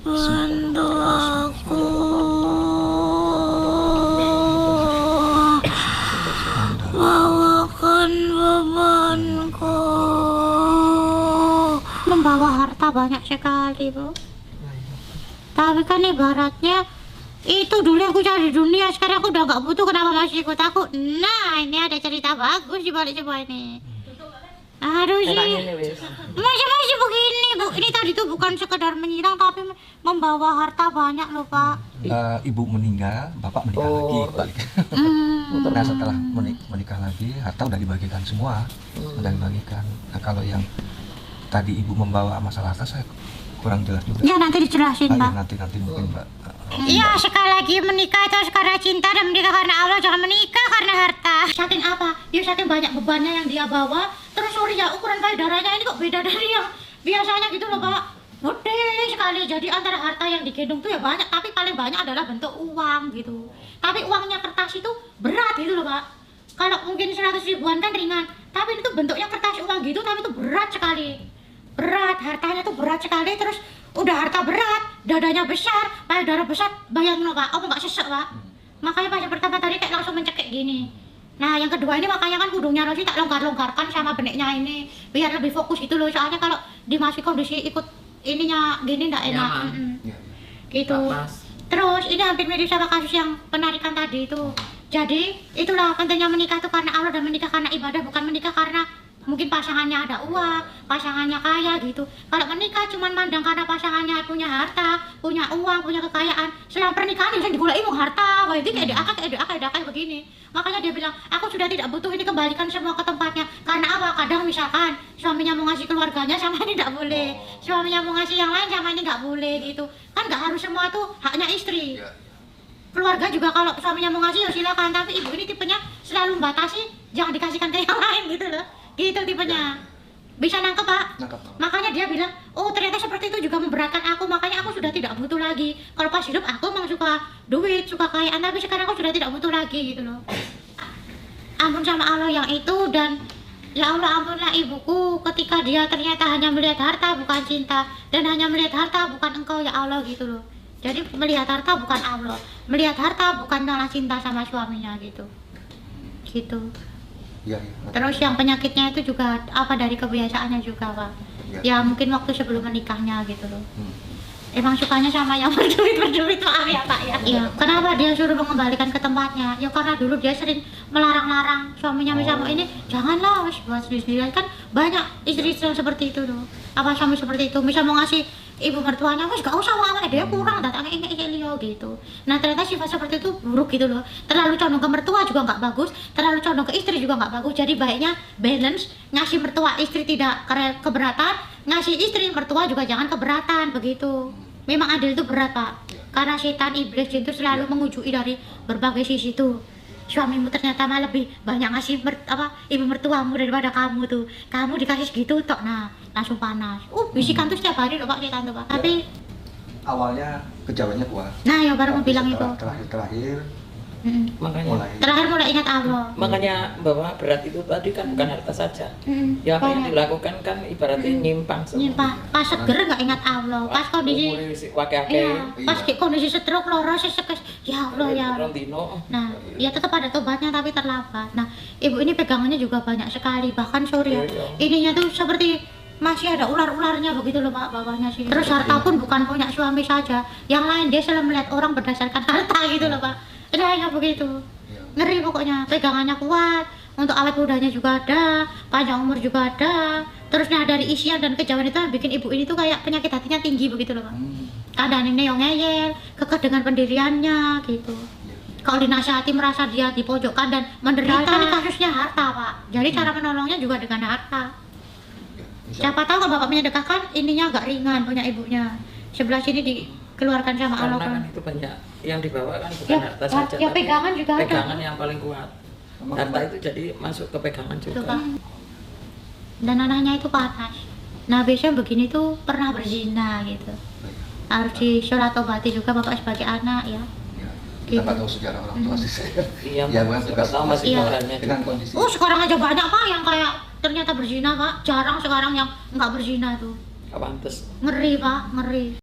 Bantu aku. Bawakan bebanku. Membawa harta banyak sekali, Bu. Tapi kan ibaratnya itu dulu aku cari dunia, sekarang aku udah gak butuh, kenapa masih ikut aku? Nah, ini ada cerita bagus di balik semua ini. Aduh sih, masih begini, Bu. Ini tadi tuh bukan sekedar menyerang, tapi membawa harta banyak loh, Pak. Ibu meninggal, bapak menikah lagi balik. Nah setelah menikah lagi, harta udah dibagikan semua, udah dibagikan. Nah kalau yang tadi ibu membawa masalah harta, saya kurang jelas juga. Ya nanti dijelasin, Pak. Nanti mungkin Mbak. Iya, sekali lagi menikah itu karena cinta dan menikah karena Allah, jangan menikah karena harta. Saking apa? Ya saking banyak bebannya yang dia bawa. Terus sorry ya, ukuran payudaranya ini kok beda dari yang biasanya gitu loh, Pak. Gede sekali. Jadi antara harta yang digendong tuh ya banyak, tapi paling banyak adalah bentuk uang gitu. Tapi uangnya kertas itu berat gitu loh, Pak. Kalau mungkin 100 ribuan kan ringan, tapi itu bentuknya kertas uang gitu, tapi itu berat sekali. Berat, hartanya tuh berat sekali. Terus udah harta berat, dadanya besar, payudara besar, bayangin loh, Pak, aku nggak sesek, Pak. Makanya pas yang pertama tadi kayak langsung mencekik gini. Nah yang kedua ini makanya kan kudungnya Rosi tak longgar-longgarkan sama beneknya ini biar lebih fokus gitu loh, soalnya kalau dimasuki kondisi ikut ininya gini nggak enak. Gitu. Terus ini hampir mirip sama kasus yang penarikan tadi itu. Jadi itulah pentingnya menikah tuh karena Allah dan menikah karena ibadah, bukan menikah karena mungkin pasangannya ada uang, pasangannya kaya gitu. Kalau menikah cuma mandang karena pasangannya punya harta, punya uang, punya kekayaan, selama pernikahan bisa digulai mau harta, wah itu kayak diakal begini. Makanya dia bilang, aku sudah tidak butuh ini, kembalikan semua ke tempatnya. Karena apa? Kadang misalkan suaminya mau ngasih keluarganya sama ini tidak boleh, suaminya mau ngasih yang lain sama ini nggak boleh gitu. Kan nggak harus semua tuh haknya istri. Keluarga juga kalau suaminya mau ngasih ya silakan, tapi ibu ini tipenya selalu membatasi, jangan dikasihkan ke yang lain gitu loh. Gitu tipenya. Bisa nangkep, Pak? Nangkep. Makanya dia bilang, oh ternyata seperti itu juga memberatkan aku, makanya aku sudah tidak butuh lagi. Kalau pas hidup aku memang suka duit, suka kekayaan, tapi sekarang aku sudah tidak butuh lagi gitu loh. Ampun sama Allah yang itu, dan ya Allah ampunlah ibuku ketika dia ternyata hanya melihat harta bukan cinta, dan hanya melihat harta bukan engkau ya Allah gitu loh. Jadi melihat harta bukan Allah, melihat harta bukan malah cinta sama suaminya gitu. Gitu. Ya. Terus yang penyakitnya itu juga apa dari kebiasaannya juga, Pak. Ya mungkin waktu sebelum menikahnya gitu loh. Emang sukanya sama yang berduit maaf ya, Pak ya. Iya. Kenapa dia suruh mengembalikan ke tempatnya? Ya karena dulu dia sering melarang-larang suaminya misalnya ini janganlah wis buat sendiri, kan banyak istri-istri yang seperti itu loh. Apa suami seperti itu? Misal mau ngasih ibu mertuanya, wis gak usah awake dia kurang datangnya ini Leo gitu. Nah ternyata sifat seperti itu buruk gitu loh. Terlalu condong ke mertua juga nggak bagus, terlalu condong ke istri juga nggak bagus. Jadi baiknya balance, ngasih mertua istri tidak keberatan, ngasih istri mertua juga jangan keberatan begitu. Memang adil itu berat, Pak, karena setan iblis itu selalu mengunjui dari berbagai sisi tuh. Suamimu ternyata malah lebih banyak ngasih ibu mertuamu daripada kamu tuh. Kamu dikasih segitu tok, nah langsung panas. Bisikan tuh setiap hari loh, Pak, setan tuh, Pak. Tapi awalnya kejawabannya kuat. Nah ya baru mau bilang itu. Terakhir makanya mulai ingat Allah. Makanya bahwa berat itu tadi kan bukan harta saja. Ya apa yang dilakukan kan ibaratnya nyimpang semua. Pas seger nggak ingat Allah, pas kondisi pas kondisi stroke loro sesekes ya Allah ya. Nah ya tetap ada tobatnya tapi terlambat. Nah ibu ini pegangannya juga banyak sekali, bahkan sorry ya ininya tuh seperti masih ada ular-ularnya begitu loh, Pak, bawahnya sih. Terus harta pun bukan punya suami saja, yang lain dia selalu melihat orang berdasarkan harta gitu loh, Pak. Kayak begitu, ngeri pokoknya. Pegangannya kuat, untuk awet mudanya juga ada, panjang umur juga ada. Terusnya dari isian dan kejauhan itu bikin ibu ini tuh kayak penyakit hatinya tinggi begitu loh, Pak. Kadang ini yang ngeyel, kekeh dengan pendiriannya gitu. Kalau dinasihati merasa dia dipojokkan dan menderita. Ini kasusnya harta, Pak. Jadi cara menolongnya juga dengan harta. Siapa tahu kalau bapak menyedekahkan ininya agak ringan punya ibunya. Sebelah sini dikeluarkan sama Allah. Karena kan itu banyak yang dibawa kan bukan harta saja, ya pegangan juga pegangan ada. Yang paling kuat. Harta itu jadi masuk ke pegangan juga. Dan anaknya itu panas. Nah biasanya begini tuh pernah berzina gitu. Harus disolatobati juga bapak sebagai anak ya. Kita nggak tahu sejarah orang tua sih saya. Iya, ya, bukan tugas tahu masih dengan kondisi. Sekarang aja banyak, Pak, yang kayak ternyata berzina, Pak. Jarang sekarang yang nggak berzina tuh. Gak pantes. Ngeri Pak, ngeri.